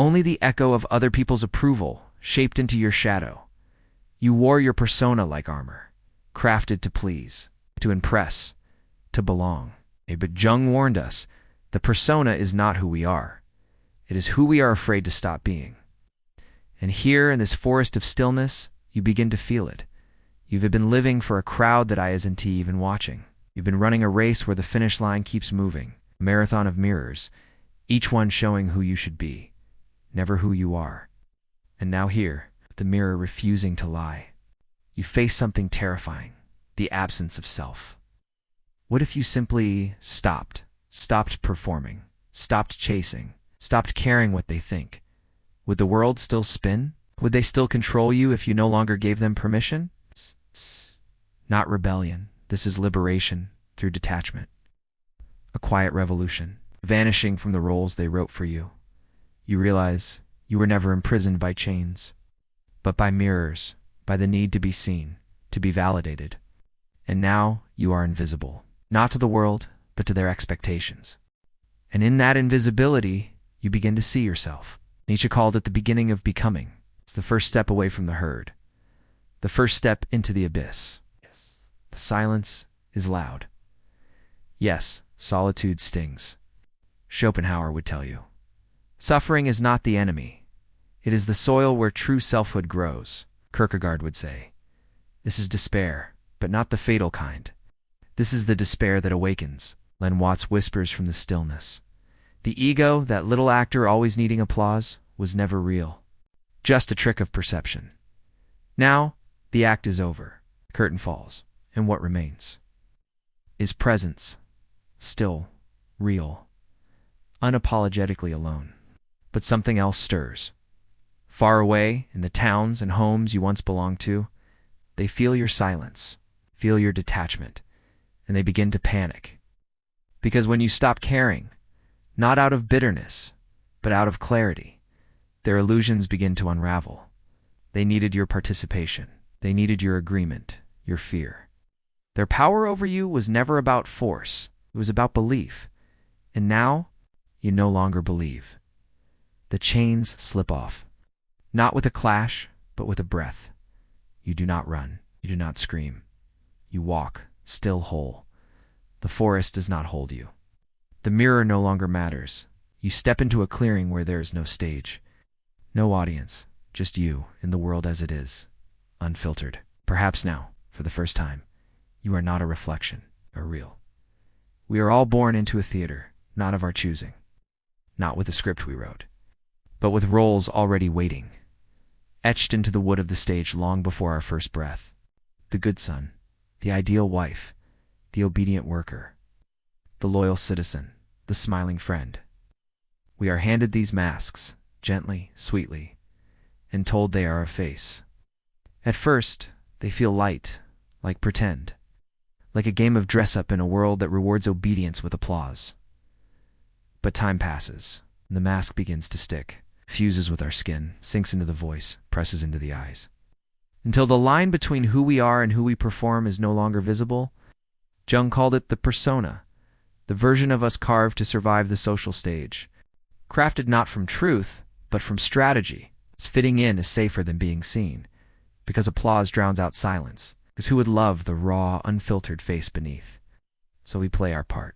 only the echo of other people's approval, shaped into your shadow. You wore your persona like armor, crafted to please, to impress, to belong. But Jung warned us, the persona is not who we are. It is who we are afraid to stop being. And here in this forest of stillness, you begin to feel it. You've been living for a crowd that isn't even watching. You've been running a race where the finish line keeps moving, a marathon of mirrors, each one showing who you should be, never who you are. And now here, the mirror refusing to lie, you face something terrifying, the absence of self. What if you simply stopped performing, stopped chasing, stopped caring what they think? Would the world still spin? Would they still control you if you no longer gave them permission? Not rebellion. This is liberation through detachment. A quiet revolution, vanishing from the roles they wrote for you. You realize you were never imprisoned by chains, but by mirrors, by the need to be seen, to be validated. And now you are invisible, not to the world, but to their expectations. And in that invisibility, you begin to see yourself. Nietzsche called it the beginning of becoming. It's the first step away from the herd, the first step into the abyss. The silence is loud. Yes, solitude stings. Schopenhauer would tell you. Suffering is not the enemy. It is the soil where true selfhood grows, Kierkegaard would say. This is despair, but not the fatal kind. This is the despair that awakens, Len Watts whispers from the stillness. The ego, that little actor always needing applause, was never real. Just a trick of perception. Now, the act is over. The curtain falls. And what remains is presence, still, real, unapologetically alone. But something else stirs. Far away, in the towns and homes you once belonged to, they feel your silence, feel your detachment, and they begin to panic. Because when you stop caring, not out of bitterness, but out of clarity, their illusions begin to unravel. They needed your participation. They needed your agreement, your fear. Their power over you was never about force. It was about belief. And now, you no longer believe. The chains slip off. Not with a clash, but with a breath. You do not run. You do not scream. You walk, still whole. The forest does not hold you. The mirror no longer matters. You step into a clearing where there is no stage. No audience. Just you in the world as it is. Unfiltered. Perhaps now, for the first time, you are not a reflection, or real. We are all born into a theater, not of our choosing. Not with a script we wrote, but with roles already waiting, etched into the wood of the stage long before our first breath. The good son, the ideal wife, the obedient worker, the loyal citizen, the smiling friend. We are handed these masks, gently, sweetly, and told they are a face. At first, they feel light, like pretend. Like a game of dress-up in a world that rewards obedience with applause. But time passes, and the mask begins to stick, fuses with our skin, sinks into the voice, presses into the eyes. Until the line between who we are and who we perform is no longer visible. Jung called it the persona, the version of us carved to survive the social stage. Crafted not from truth, but from strategy. As fitting in is safer than being seen, because applause drowns out silence. Because who would love the raw, unfiltered face beneath? So we play our part.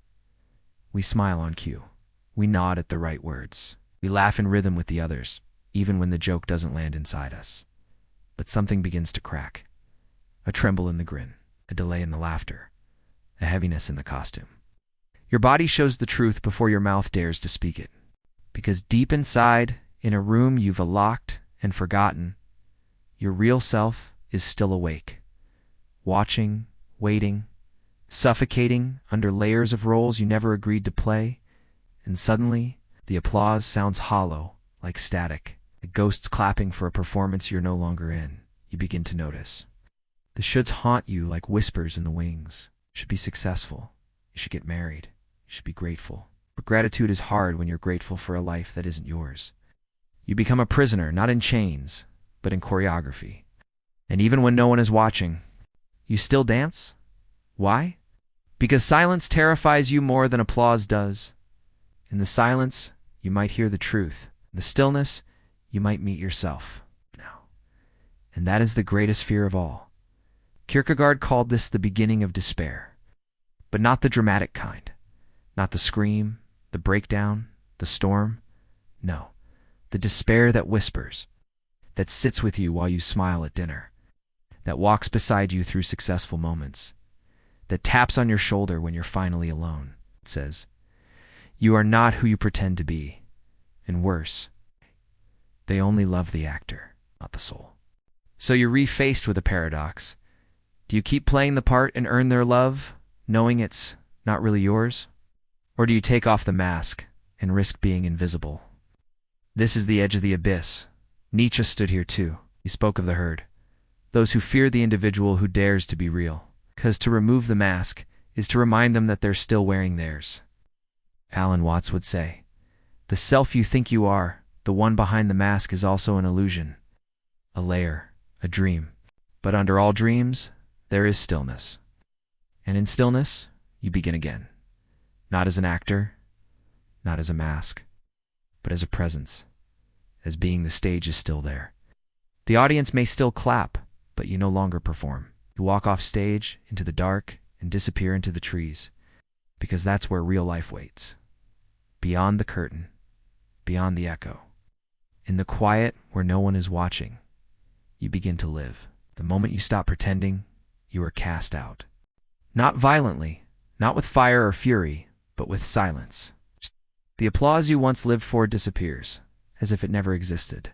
We smile on cue. We nod at the right words. We laugh in rhythm with the others, even when the joke doesn't land inside us. But something begins to crack. A tremble in the grin, a delay in the laughter, a heaviness in the costume. Your body shows the truth before your mouth dares to speak it. Because deep inside, in a room you've locked and forgotten, your real self is still awake. Watching, waiting, suffocating under layers of roles you never agreed to play, and suddenly the applause sounds hollow, like static, like ghosts clapping for a performance you're no longer in. You begin to notice. The shoulds haunt you like whispers in the wings. You should be successful. You should get married. You should be grateful. But gratitude is hard when you're grateful for a life that isn't yours. You become a prisoner, not in chains, but in choreography. And even when no one is watching, you still dance? Why? Because silence terrifies you more than applause does. In the silence, you might hear the truth, In the stillness, you might meet yourself. Now, and that is the greatest fear of all. Kierkegaard called this the beginning of despair, but not the dramatic kind, not the scream, the breakdown, the storm. No, the despair that whispers, that sits with you while you smile at dinner, that walks beside you through successful moments, that taps on your shoulder when you're finally alone. It says, "You are not who you pretend to be," and worse, they only love the actor, not the soul. So you're refaced with a paradox. Do you keep playing the part and earn their love, knowing it's not really yours? Or do you take off the mask and risk being invisible? This is the edge of the abyss. Nietzsche stood here too. He spoke of the herd, those who fear the individual who dares to be real, because to remove the mask is to remind them that they're still wearing theirs. Alan Watts would say, "The self you think you are, the one behind the mask, is also an illusion, a layer, a dream. But under all dreams, there is stillness. And in stillness, you begin again, not as an actor, not as a mask, but as a presence, as being the stage is still there. The audience may still clap, but you no longer perform. You walk off stage into the dark and disappear into the trees, because that's where real life waits. Beyond the curtain, beyond the echo. In the quiet where no one is watching, you begin to live. The moment you stop pretending, you are cast out. Not violently, not with fire or fury, but with silence. The applause you once lived for disappears, as if it never existed.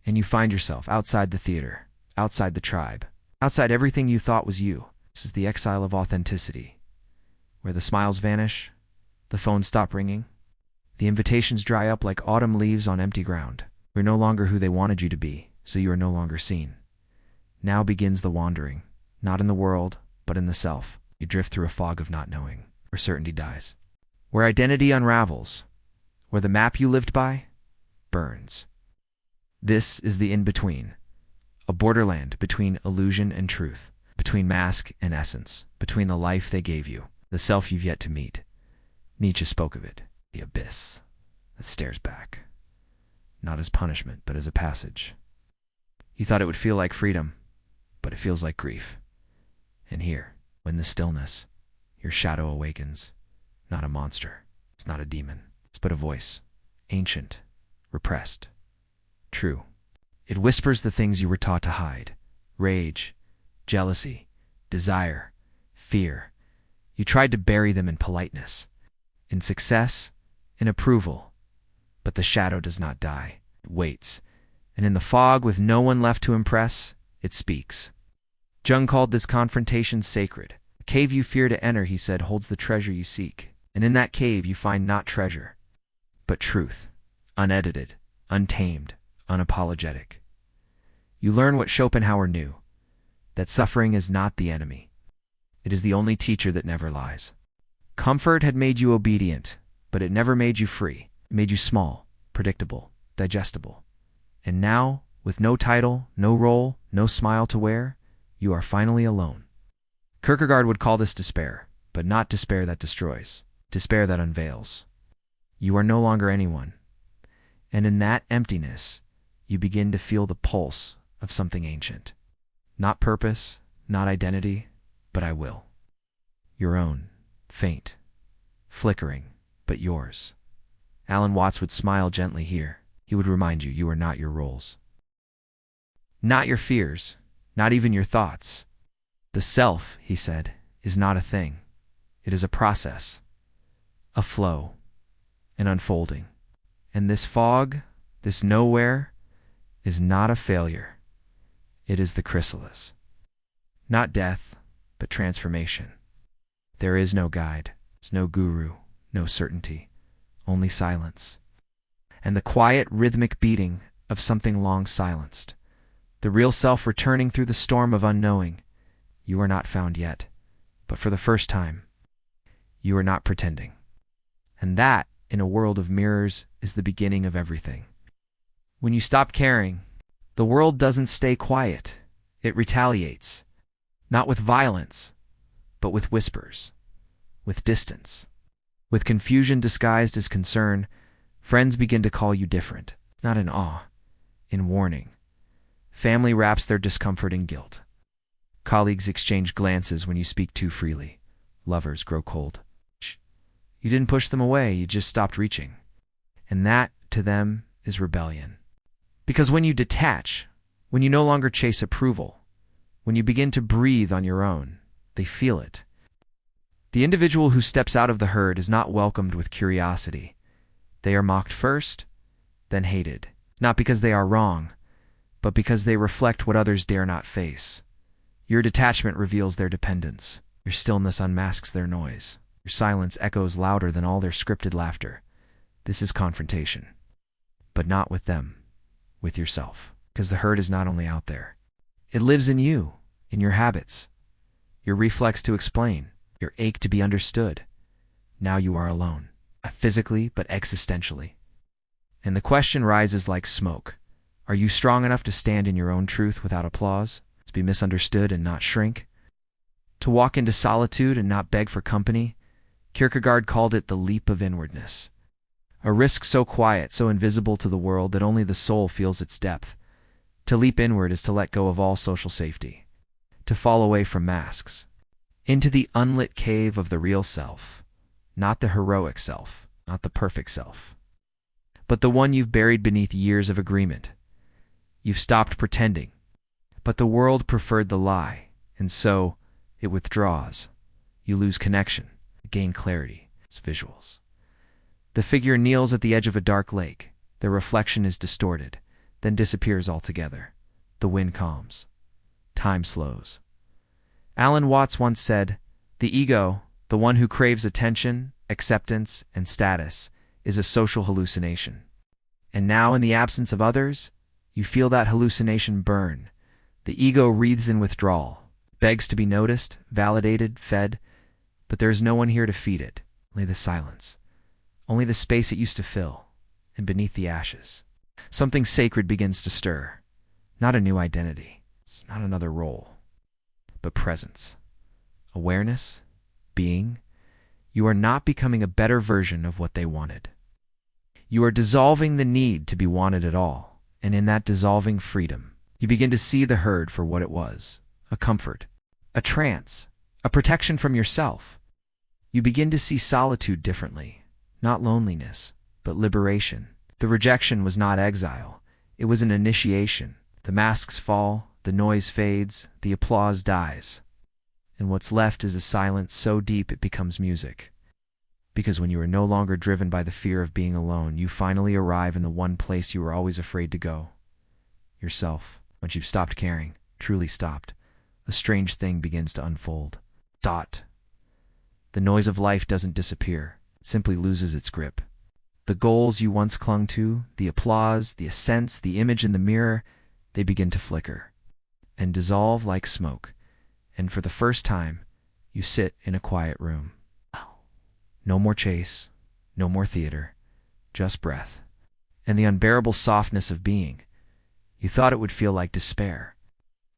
And you find yourself outside the theater, outside the tribe, outside everything you thought was you. This is the exile of authenticity, where the smiles vanish, the phones stop ringing, the invitations dry up like autumn leaves on empty ground. You're no longer who they wanted you to be, so you are no longer seen. Now begins the wandering, not in the world, but in the self. You drift through a fog of not knowing, where certainty dies, where identity unravels, where the map you lived by burns. This is the in-between, a borderland between illusion and truth, between mask and essence, between the life they gave you, the self you've yet to meet. Nietzsche spoke of it, the abyss that stares back, not as punishment, but as a passage. You thought it would feel like freedom, but it feels like grief. And here, in the stillness, your shadow awakens, not a monster, it's not a demon, it's but a voice, ancient, repressed, true. It whispers the things you were taught to hide: rage, jealousy, desire, fear. You tried to bury them in politeness, in success, in approval. But the shadow does not die. It waits, and in the fog with no one left to impress, it speaks. Jung called this confrontation sacred. The cave you fear to enter, he said, holds the treasure you seek. And in that cave you find not treasure, but truth, unedited, untamed, unapologetic. You learn what Schopenhauer knew, that suffering is not the enemy. It is the only teacher that never lies. Comfort had made you obedient, but it never made you free. It made you small, predictable, digestible. And now, with no title, no role, no smile to wear, you are finally alone. Kierkegaard would call this despair, but not despair that destroys, despair that unveils. You are no longer anyone. And in that emptiness, you begin to feel the pulse of something ancient. Not purpose, not identity, but I will. Your own, faint, flickering, but yours. Alan Watts would smile gently here. He would remind you are not your roles. Not your fears, not even your thoughts. The self, he said, is not a thing. It is a process, a flow, an unfolding. And this fog, this nowhere, is not a failure. It is the chrysalis. Not death, but transformation. There is no guide, no guru, no certainty, only silence. And the quiet, rhythmic beating of something long silenced. The real self returning through the storm of unknowing. You are not found yet, but for the first time, you are not pretending. And that, in a world of mirrors, is the beginning of everything. When you stop caring, the world doesn't stay quiet. It retaliates, not with violence, but with whispers, with distance, with confusion disguised as concern, Friends begin to call you different, not in awe, in warning. Family wraps their discomfort in guilt. Colleagues exchange glances when you speak too freely. Lovers grow cold. You didn't push them away, you just stopped reaching. And that, to them, is rebellion. Because when you detach, when you no longer chase approval, when you begin to breathe on your own, they feel it. The individual who steps out of the herd is not welcomed with curiosity. They are mocked first, then hated. Not because they are wrong, but because they reflect what others dare not face. Your detachment reveals their dependence. Your stillness unmasks their noise. Your silence echoes louder than all their scripted laughter. This is confrontation. But not with them, with yourself. Because the herd is not only out there. It lives in you, in your habits, your reflex to explain, your ache to be understood. Now you are alone, not physically but existentially. And the question rises like smoke. Are you strong enough to stand in your own truth without applause? To be misunderstood and not shrink? To walk into solitude and not beg for company? Kierkegaard called it the leap of inwardness. A risk so quiet, so invisible to the world that only the soul feels its depth. To leap inward is to let go of all social safety. To fall away from masks. Into the unlit cave of the real self. Not the heroic self, not the perfect self. But the one you've buried beneath years of agreement. You've stopped pretending. But the world preferred the lie, and so it withdraws. You lose connection, gain clarity. It's visuals. The figure kneels at the edge of a dark lake. Their reflection is distorted, then disappears altogether. The wind calms. Time slows. Alan Watts once said, "The ego, the one who craves attention, acceptance, and status, is a social hallucination." And now, in the absence of others, you feel that hallucination burn. The ego wreathes in withdrawal, begs to be noticed, validated, fed, but there is no one here to feed it, only the silence, only the space it used to fill, and beneath the ashes, something sacred begins to stir. Not a new identity, it's not another role, but presence, awareness, being. You are not becoming a better version of what they wanted. You are dissolving the need to be wanted at all, and in that dissolving freedom, you begin to see the herd for what it was, a comfort, a trance, a protection from yourself. You begin to see solitude differently, not loneliness, but liberation. The rejection was not exile, it was an initiation. The masks fall, the noise fades, the applause dies. And what's left is a silence so deep it becomes music. Because when you are no longer driven by the fear of being alone, you finally arrive in the one place you were always afraid to go. Yourself. Once you've stopped caring, truly stopped, a strange thing begins to unfold. The noise of life doesn't disappear, it simply loses its grip. The goals you once clung to, the applause, the ascents, the image in the mirror, they begin to flicker and dissolve like smoke. And for the first time, you sit in a quiet room. No more chase, no more theater, just breath, and the unbearable softness of being. You thought it would feel like despair,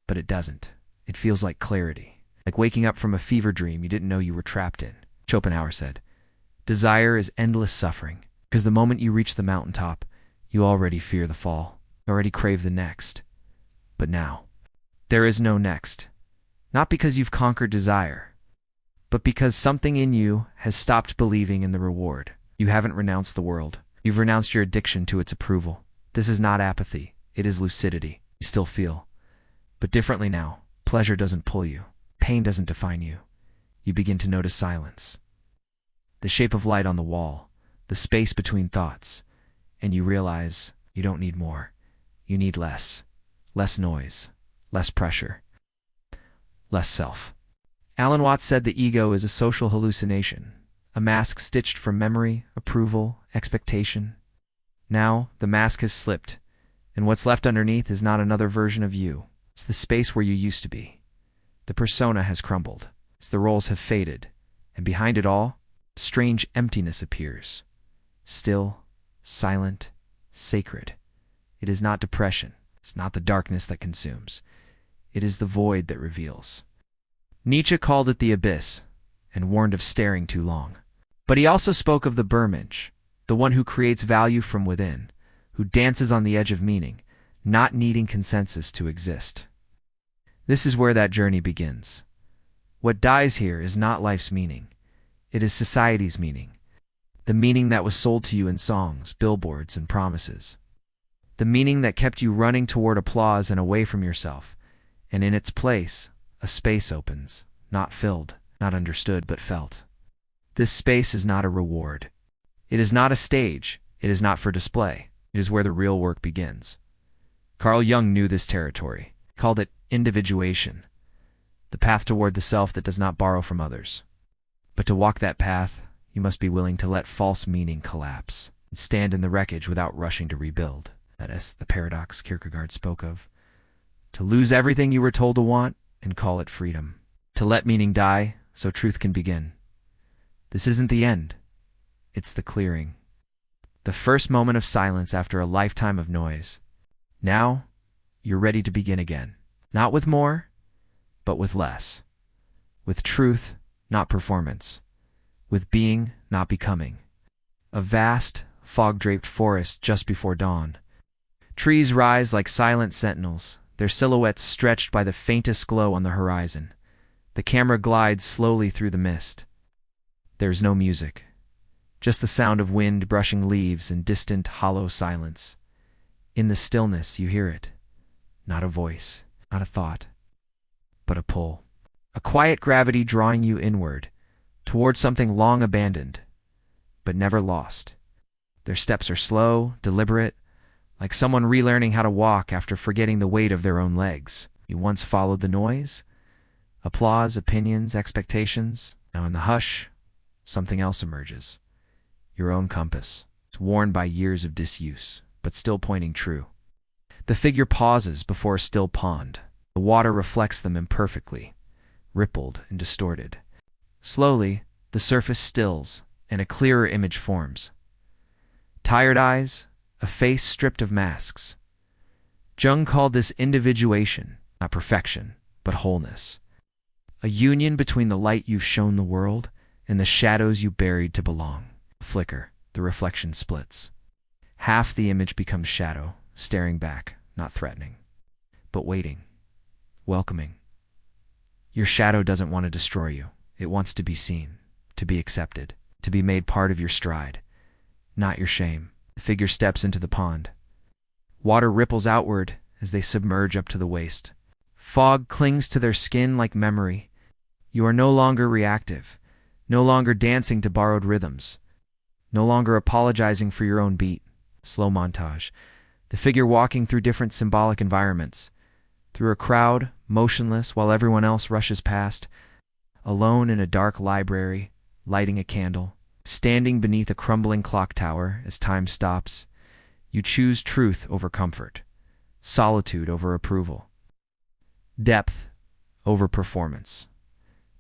but it doesn't. It feels like clarity, like waking up from a fever dream you didn't know you were trapped in. Schopenhauer said, "Desire is endless suffering, because the moment you reach the mountaintop, you already fear the fall, already crave the next. But now, there is no next, not because you've conquered desire, but because something in you has stopped believing in the reward. You haven't renounced the world. You've renounced your addiction to its approval. This is not apathy. It is lucidity. You still feel, but differently now. Pleasure doesn't pull you. Pain doesn't define you. You begin to notice silence, the shape of light on the wall, the space between thoughts, and you realize you don't need more. You need less. Less noise, less pressure, less self. Alan Watts said the ego is a social hallucination, a mask stitched from memory, approval, expectation. Now, the mask has slipped, and what's left underneath is not another version of you. It's the space where you used to be. The persona has crumbled, as the roles have faded, and behind it all, strange emptiness appears. Still, silent, sacred. It is not depression. It's not the darkness that consumes. It is the void that reveals. Nietzsche called it the abyss, and warned of staring too long. But he also spoke of the Bermensch, the one who creates value from within, who dances on the edge of meaning, not needing consensus to exist. This is where that journey begins. What dies here is not life's meaning. It is society's meaning. The meaning that was sold to you in songs, billboards, and promises. The meaning that kept you running toward applause and away from yourself. And in its place, a space opens, not filled, not understood, but felt. This space is not a reward. It is not a stage. It is not for display. It is where the real work begins. Carl Jung knew this territory, called it individuation, the path toward the self that does not borrow from others. But to walk that path, you must be willing to let false meaning collapse and stand in the wreckage without rushing to rebuild. That is the paradox Kierkegaard spoke of. To lose everything you were told to want and call it freedom. To let meaning die so truth can begin. This isn't the end. It's the clearing. The first moment of silence after a lifetime of noise. Now, you're ready to begin again. Not with more, but with less. With truth, not performance. With being, not becoming. A vast, fog-draped forest just before dawn. Trees rise like silent sentinels, their silhouettes stretched by the faintest glow on the horizon. The camera glides slowly through the mist. There's no music. Just the sound of wind brushing leaves and distant, hollow silence. In the stillness, you hear it. Not a voice, not a thought, but a pull. A quiet gravity drawing you inward, toward something long abandoned, but never lost. Their steps are slow, deliberate, like someone relearning how to walk after forgetting the weight of their own legs. You once followed the noise, applause, opinions, expectations. Now in the hush, something else emerges. Your own compass. It's worn by years of disuse, but still pointing true. The figure pauses before a still pond. The water reflects them imperfectly, rippled and distorted. Slowly, the surface stills, and a clearer image forms. Tired eyes, a face stripped of masks. Jung called this individuation, not perfection, but wholeness. A union between the light you've shown the world and the shadows you buried to belong. A flicker, the reflection splits. Half the image becomes shadow, staring back, not threatening, but waiting, welcoming. Your shadow doesn't want to destroy you. It wants to be seen, to be accepted, to be made part of your stride, not your shame. The figure steps into the pond. Water ripples outward as they submerge up to the waist. Fog clings to their skin like memory. You are no longer reactive, no longer dancing to borrowed rhythms, no longer apologizing for your own beat. Slow montage. The figure walking through different symbolic environments. Through a crowd, motionless while everyone else rushes past. Alone in a dark library, lighting a candle. Standing beneath a crumbling clock tower as time stops. You choose truth over comfort. Solitude over approval. Depth over performance.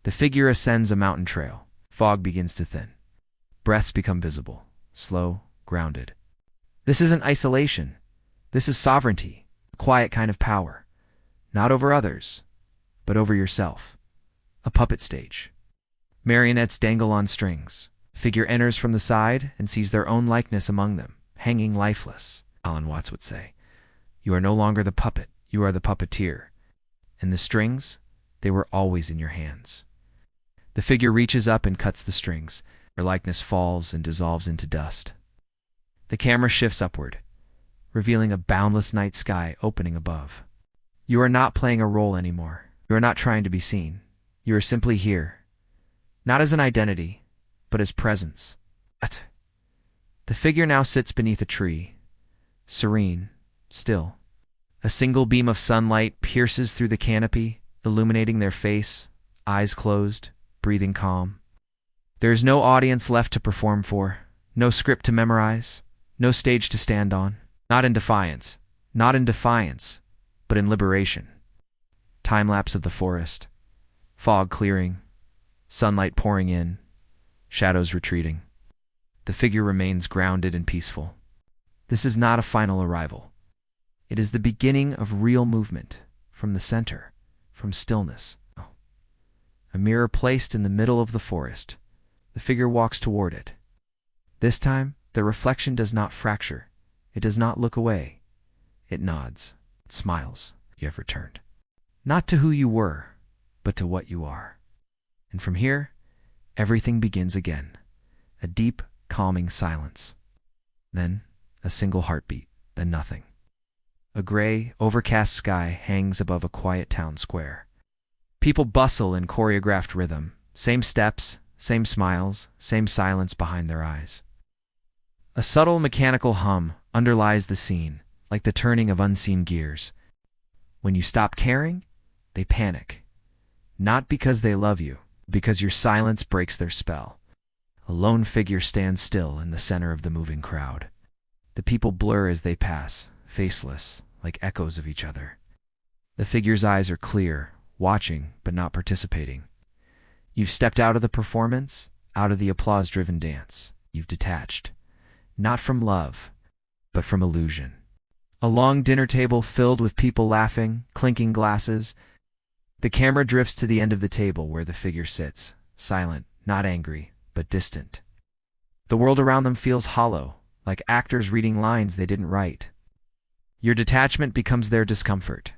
The figure ascends a mountain trail. Fog begins to thin. Breaths become visible, slow, grounded. This isn't isolation. This is sovereignty, a quiet kind of power. Not over others, but over yourself. A puppet stage. Marionettes dangle on strings. Figure enters from the side and sees their own likeness among them, hanging lifeless. Alan Watts would say, "You are no longer the puppet, you are the puppeteer." And the strings, they were always in your hands. The figure reaches up and cuts the strings. Their likeness falls and dissolves into dust. The camera shifts upward, revealing a boundless night sky opening above. You are not playing a role anymore. You are not trying to be seen. You are simply here, not as an identity, but as presence. The figure now sits beneath a tree, serene, still. A single beam of sunlight pierces through the canopy, illuminating their face, eyes closed, breathing calm. There is no audience left to perform for, no script to memorize, no stage to stand on. Not in defiance, but in liberation. Time-lapse of the forest, fog clearing, sunlight pouring in, shadows retreating. The figure remains grounded and peaceful. This is not a final arrival. It is the beginning of real movement, from the center, from stillness. A mirror placed in the middle of the forest. The figure walks toward it. This time, The reflection does not fracture. It does not look away. It nods. It smiles. You have returned. Not to who you were, but to what you are. And from here, everything begins again. A deep, calming silence. Then, a single heartbeat. Then nothing. A gray, overcast sky hangs above a quiet town square. People bustle in choreographed rhythm. Same steps, same smiles, same silence behind their eyes. A subtle mechanical hum underlies the scene, like the turning of unseen gears. When you stop caring, they panic. Not because they love you, because your silence breaks their spell. A lone figure stands still in the center of the moving crowd. The people blur as they pass, faceless, like echoes of each other. The figure's eyes are clear, watching but not participating. You've stepped out of the performance, out of the applause-driven dance. You've detached. Not from love, but from illusion. A long dinner table filled with people laughing, clinking glasses. The camera drifts to the end of the table where the figure sits, silent, not angry, but distant. The world around them feels hollow, like actors reading lines they didn't write. Your detachment becomes their discomfort.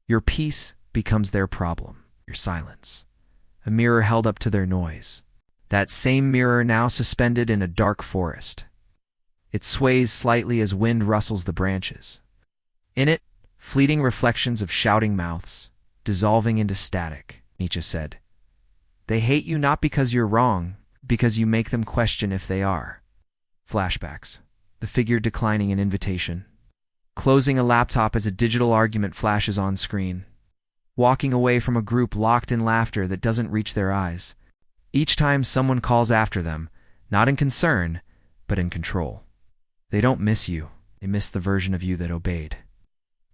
Your peace becomes their problem, your silence. A mirror held up to their noise. That same mirror now suspended in a dark forest. It sways slightly as wind rustles the branches. In it, fleeting reflections of shouting mouths, dissolving into static, Nietzsche said. They hate you not because you're wrong, because you make them question if they are. Flashbacks. The figure declining an invitation. Closing a laptop as a digital argument flashes on screen. Walking away from a group locked in laughter that doesn't reach their eyes. Each time someone calls after them, not in concern, but in control. They don't miss you. They miss the version of you that obeyed.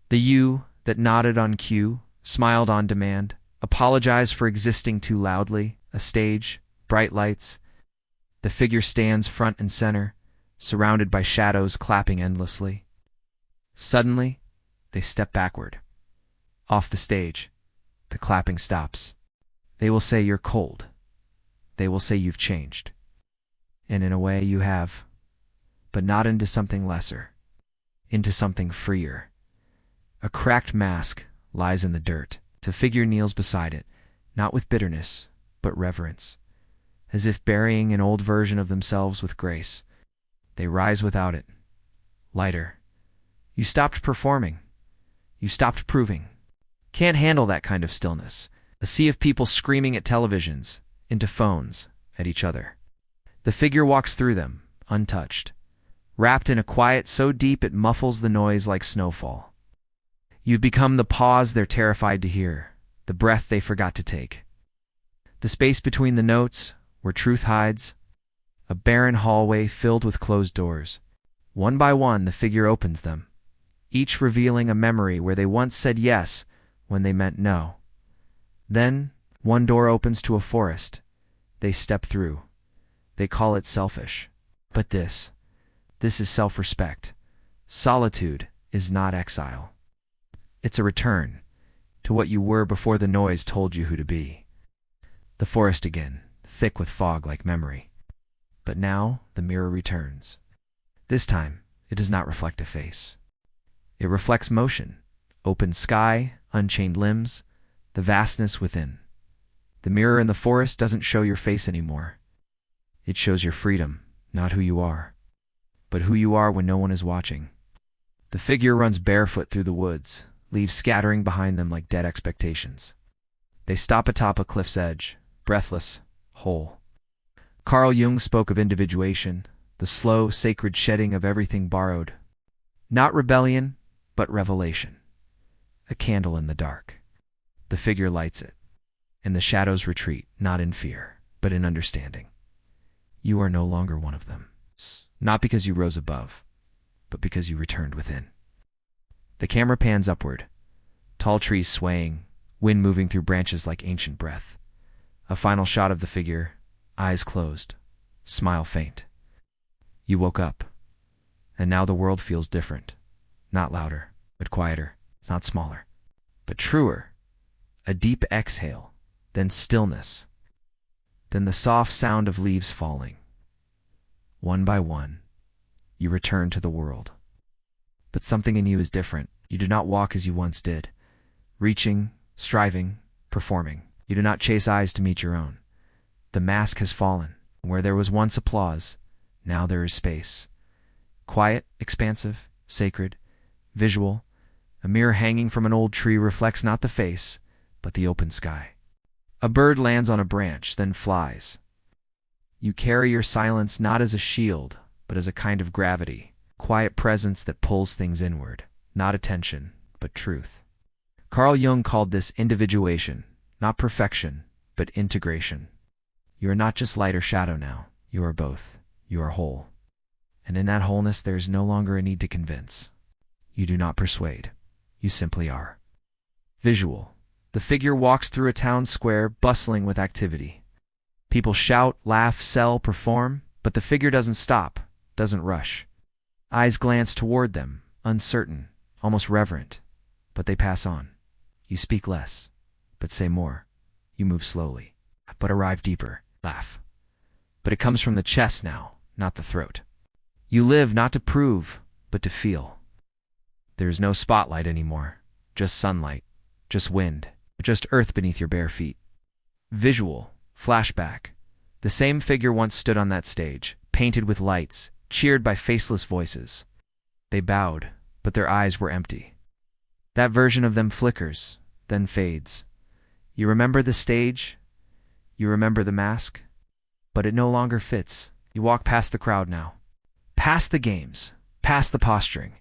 The you that nodded on cue, smiled on demand, apologized for existing too loudly, a stage, bright lights. The figure stands front and center, surrounded by shadows clapping endlessly. Suddenly, they step backward. Off the stage, the clapping stops. They will say you're cold. They will say you've changed. And in a way you have, but not into something lesser, into something freer. A cracked mask lies in the dirt. The figure kneels beside it, not with bitterness, but reverence, as if burying an old version of themselves with grace. They rise without it, lighter. You stopped performing. You stopped proving. Can't handle that kind of stillness. A sea of people screaming at televisions, into phones, at each other. The figure walks through them, untouched, wrapped in a quiet so deep it muffles the noise like snowfall. You've become the pause they're terrified to hear, the breath they forgot to take. The space between the notes, where truth hides, a barren hallway filled with closed doors. One by one, the figure opens them, each revealing a memory where they once said yes when they meant no. Then, one door opens to a forest. They step through. They call it selfish. But this is self-respect. Solitude is not exile. It's a return to what you were before the noise told you who to be. The forest again, thick with fog like memory. But now the mirror returns. This time, it does not reflect a face. It reflects motion, open sky, unchained limbs, the vastness within. The mirror in the forest doesn't show your face anymore. It shows your freedom, not who you are, but who you are when no one is watching. The figure runs barefoot through the woods, leaves scattering behind them like dead expectations. They stop atop a cliff's edge, breathless, whole. Carl Jung spoke of individuation, the slow, sacred shedding of everything borrowed. Not rebellion, but revelation. A candle in the dark. The figure lights it, and the shadows retreat, not in fear, but in understanding. You are no longer one of them. Not because you rose above, but because you returned within. The camera pans upward, tall trees swaying, wind moving through branches like ancient breath. A final shot of the figure, eyes closed, smile faint. You woke up, and now the world feels different. Not louder, but quieter, not smaller, but truer. A deep exhale, then stillness, then the soft sound of leaves falling. One by one, You return to the world. But something in you is different. You do not walk as you once did, reaching, striving, performing. You do not chase eyes to meet your own. The mask has fallen. Where there was once applause, now there is space. Quiet, expansive, sacred, visual. A mirror hanging from an old tree reflects not the face, but the open sky. A bird lands on a branch, then flies. You carry your silence not as a shield, but as a kind of gravity, quiet presence that pulls things inward, not attention, but truth. Carl Jung called this individuation, not perfection, but integration. You are not just light or shadow now. You are both. You are whole. And in that wholeness there is no longer a need to convince. You do not persuade. You simply are. Visual. The figure walks through a town square bustling with activity. People shout, laugh, sell, perform, but the figure doesn't stop, doesn't rush. Eyes glance toward them, uncertain, almost reverent, but they pass on. You speak less, but say more. You move slowly, but arrive deeper. Laugh. But it comes from the chest now, not the throat. You live not to prove, but to feel. There is no spotlight anymore, just sunlight, just wind, just earth beneath your bare feet. Visual, flashback. The same figure once stood on that stage, painted with lights, cheered by faceless voices. They bowed, but their eyes were empty. That version of them flickers, then fades. You remember the stage? You remember the mask? But it no longer fits. You walk past the crowd now. Past the games, past the posturing.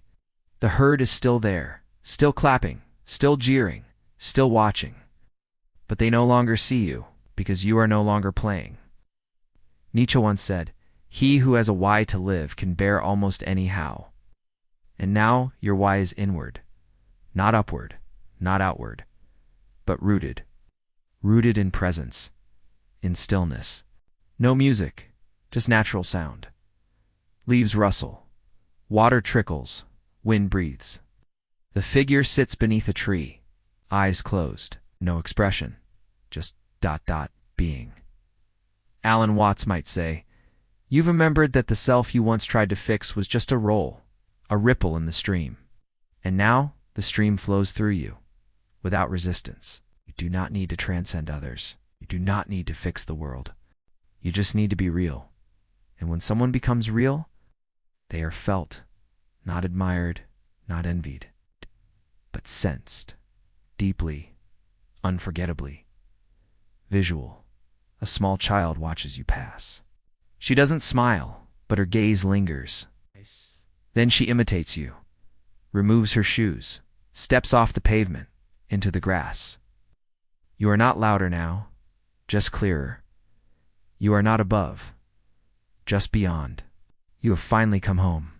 The herd is still there, still clapping, still jeering, still watching. But they no longer see you, because you are no longer playing. Nietzsche once said, "He who has a why to live can bear almost any how." And now your why is inward, not upward, not outward, but rooted. Rooted in presence, in stillness. No music, just natural sound. Leaves rustle, water trickles, wind breathes. The figure sits beneath a tree, eyes closed, no expression, just being. Alan Watts might say, "You've remembered that the self you once tried to fix was just a roll, a ripple in the stream. And now the stream flows through you, without resistance. You do not need to transcend others. You do not need to fix the world. You just need to be real. And when someone becomes real, they are felt, not admired, not envied, but sensed, deeply, unforgettably. Visual. A small child watches you pass. She doesn't smile, but her gaze lingers. Then she imitates you, removes her shoes, steps off the pavement, into the grass. You are not louder now, just clearer. You are not above, just beyond. You have finally come home.